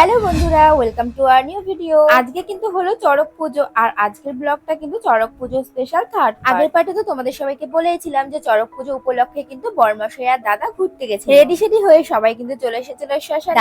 Hello বন্ধুরা, welcome to our new video. আজকে কিন্তু হলো চড়ক পুজো, আর আজকের ব্লগটা কিন্তু চড়ক পুজো স্পেশাল থার্ড। আগের পার্টে তো তোমাদের সবাইকে বলেছিলাম যে চড়ক পুজো উপলক্ষে কিন্তু বর্মশাই আর দাদা ঘুরতে গেছে। রেডি সেডি হয়ে সবাই কিন্তু চলে এসেছিল শ্মশানে।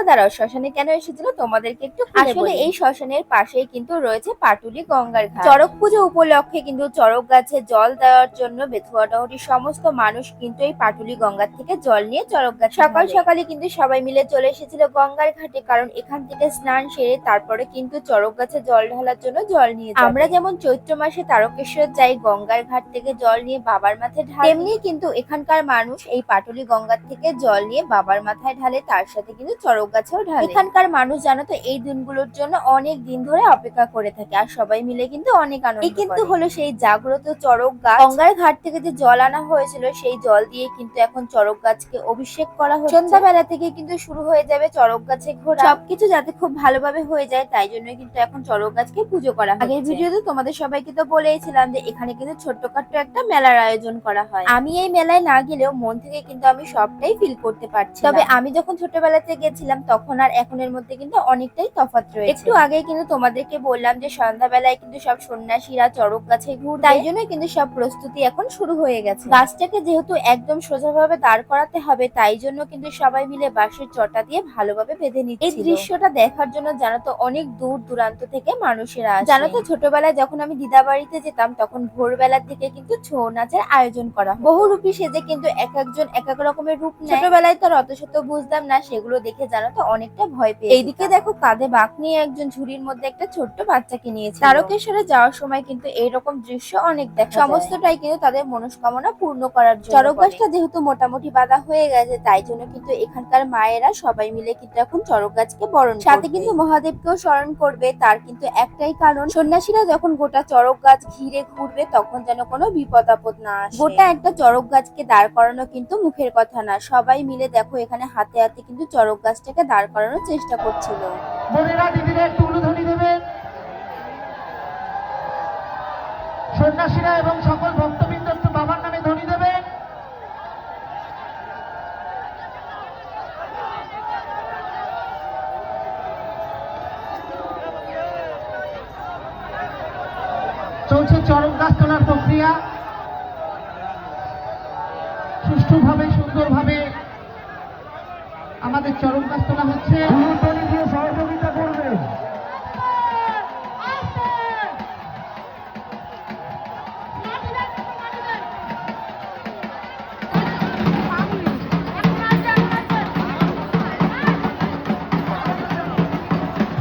দাঁড়াও, শ্মশানে কেন এসেছিল তোমাদেরকে একটু আসলে এই শ্মশানের পাশেই কিন্তু রয়েছে পাটুলি গঙ্গার ঘাট। চড়ক পুজো উপলক্ষে কিন্তু চড়ক গাছে জল দেওয়ার জন্য বেথুয়াটাহুটির সমস্ত মানুষ কিন্তু এই পাটুলি গঙ্গার থেকে জল নিয়ে চড়ক গাছ সকাল সকালে কিন্তু সবাই মিলে চলে এসেছিল গঙ্গার ঘাটে, কারণ এখান থেকে স্নান সেরে তারপরে কিন্তু চড়ক গাছে জল ঢালার জন্য জল নিয়ে যাবে। আমরা যেমন চৈত্র মাসে তারকেশ্বর যাই গঙ্গার ঘাট থেকে জল নিয়ে বাবার মাথায় ঢালি, তেমনি কিন্তু এখানকার মানুষ এই পাটুলি গঙ্গার থেকে জল নিয়ে বাবার মাথায় ঢালে, তার সাথে কিন্তু চড়ক গাছেও ঢালে। এখানকার মানুষ জানো তো এই দিনগুলোর জন্য অনেক দিন ধরে অপেক্ষা করে থাকে, আর সবাই মিলে কিন্তু অনেক আনন্দ করে। এই কিন্তু হলো সেই জাগ্রত চড়ক গাছ। গঙ্গার ঘাট থেকে যে জল আনা হয়েছিল সেই জল দিয়ে কিন্তু এখন চড়ক গাছকে অভিষেক করা হচ্ছে। সন্ধ্যাবেলা থেকে কিন্তু শুরু হয়ে যাবে চড়ক গাছে ঘোরা। সবকিছু যাতে খুব ভালোভাবে হয়ে যায় তাই জন্য কিন্তু এখন চড়ক গাছকে পুজো করা হচ্ছে। আগের ভিডিওতে তোমাদের সবাইকে তো বলেইছিলাম যে এখানে কিন্তু ছোট্টখাট্ট একটা মেলার আয়োজন করা হয়। আমি এই মেলায় না গেলেও মন থেকে কিন্তু আমি সবটাই ফিল করতে পারছি। তবে আমি যখন ছোটবেলাতে গেছিলাম তখন আর এখনের মধ্যে কিন্তু অনেকটাই তফাৎ রয়েছে। একটু আগেই কিন্তু তোমাদেরকে বললাম যে সন্ধ্যাবেলায় কিন্তু সব সন্ন্যাসীরা চড়ক গাছে ঘুরবে, তাই জন্য কিন্তু সব প্রস্তুতি এখন শুরু হয়ে গেছে। গাছটাকে যেহেতু একদম সোজাভাবে দাঁড় করাতে হবে তাই জন্য কিন্তু সবাই মিলে বাঁশের চটা দিয়ে ভালোভাবে বেঁধে নিচ্ছে। এই দৃশ্যটা দেখার জন্য জানো তো অনেক দূর দূরান্ত থেকে মানুষেরা আসে। জানো তো ছোটবেলায় যখন আমি দিদা বাড়িতে যেতাম তখন ভোরবেলা থেকে কিন্তু ছৌ নাচের আয়োজন করা হয়। বহুরূপী সেজে কিন্তু এক একজন এক এক রকমের রূপ নেয়। ছোটবেলায় তো অত শত বুঝতাম না, সেগুলো দেখে জানো তো অনেকটা ভয় পেয়ে। এইদিকে দেখো কাঁধে বাঁক নিয়ে একজন ঝুড়ির মধ্যে একটা ছোট্ট বাচ্চাকে নিয়েছে। তারকেশ্বরে যাওয়ার সময় কিন্তু এইরকম দৃশ্য অনেক দেখা যায়। সমস্তটাই কিন্তু তাদের মনস্কামনা পূর্ণ করার জন্য। চড়ক গাছটা যেহেতু মোটামুটি বাঁধা হয়ে গেছে তাই জন্য কিন্তু এখানকার মায়েরা সবাই মিলে কিন্তু এখন চড়ক গাছকে বরণ করবে। সাথে কিন্তু মহাদেবকেও স্মরণ করবে। তার কিন্তু একটাই কারণ, সন্ন্যাসীরা যখন গোটা চড়ক গাছ ঘিরে ঘুরবে তখন যেন কোনো বিপদ আপদ না আসে। গোটা একটা চড়ক গাছকে দাঁড় করানো কিন্তু মুখের কথা না, সবাই মিলে দেখো এখানে হাতে হাতে কিন্তু চড়ক গাছটাকে দাঁড় করানোর চেষ্টা করছিল। বোনেরা দিদিরা একটু উলুধ্বনি দেবেন। সন্ন্যাসীরা এবং সকল ভক্তবৃন্দ একটু বাবার নামে ধ্বনি দেবেন। চলছে চড়ক গাছ তোলার প্রক্রিয়া। সুষ্ঠুভাবে সুন্দরভাবে আমাদের চড়ক গাছ তোলা হচ্ছে। উলুধ্বনি দিয়ে সহযোগিতা করবেন।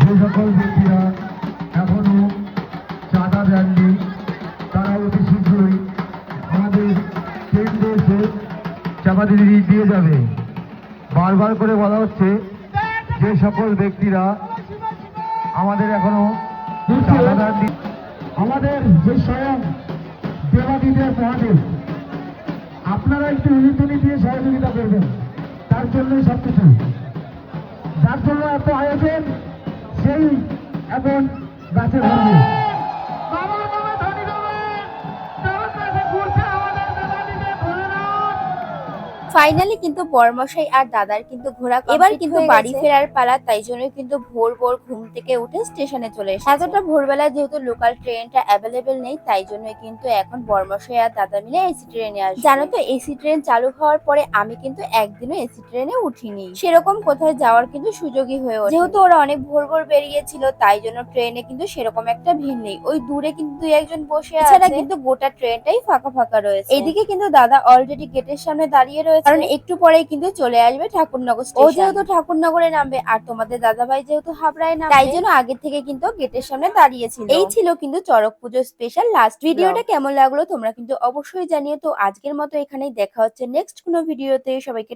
যে সকল ব্যক্তিরা এখনো চাঁদা দেননি তারা অতি শীঘ্রই আমাদের কেন্দ্রে এসে চাঁদা দিয়ে যাবে। বারবার করে বলা হচ্ছে যে সকল ব্যক্তিরা আমাদের এখনো চাঁদা দেননি, আমাদের যে স্বয়ং দেবাদিদেব মহাদেব, আপনারা একটু উলুধ্বনি দিয়ে সহযোগিতা করবেন। তার জন্যই সবকিছু, যার জন্য এত আয়োজন, সেই এখন গাছে ধরবে। ফাইনালি কিন্তু বরমশাই আর দাদার কিন্তু ঘোরা এবার কিন্তু বাড়ি ফেরার পালা, তাই জন্য কিন্তু ভোর ভোর ঘুম থেকে উঠে স্টেশনে চলে এসেছে। এতটা ভোরবেলা যেহেতু লোকাল ট্রেনটা অ্যাভেলেবেল নেই তাই জন্য কিন্তু এখন বরমশাই আর দাদা মিলে এসি ট্রেনে আসে। জানো তো এসি ট্রেন চালু হওয়ার পরে আমি কিন্তু একদিনও এসি ট্রেনে উঠিনি, সেরকম কোথায় যাওয়ার কিন্তু সুযোগই হয়ে ওঠে। যেহেতু ওরা অনেক ভোর ভোর বেরিয়েছিল তাই জন্য ট্রেনে কিন্তু সেরকম একটা ভিড় নেই। ওই দূরে কিন্তু দুই একজন বসে আছে, এছাড়া কিন্তু গোটা ট্রেনটাই ফাঁকা ফাঁকা রয়েছে। এইদিকে কিন্তু দাদা অলরেডি গেটের সামনে দাঁড়িয়ে রয়েছে, কারণ একটু পরেই কিন্তু চলে আসবে ঠাকুরনগর স্টেশন। ও যেহেতু ঠাকুরনগরে নামবে আর তোমাদের দাদাভাই যেহেতু হাবড়ায় নামবে, তাই জন্য আগে থেকে কিন্তু গেটের সামনে দাঁড়িয়েছিল। এই ছিল কিন্তু চড়ক পুজো স্পেশাল লাস্ট ভিডিওটা। কেমন লাগলো তোমরা কিন্তু অবশ্যই জানিও। তো আজকের মতো এখানেই দেখা হচ্ছে নেক্সট কোনো ভিডিওতে। সবাইকে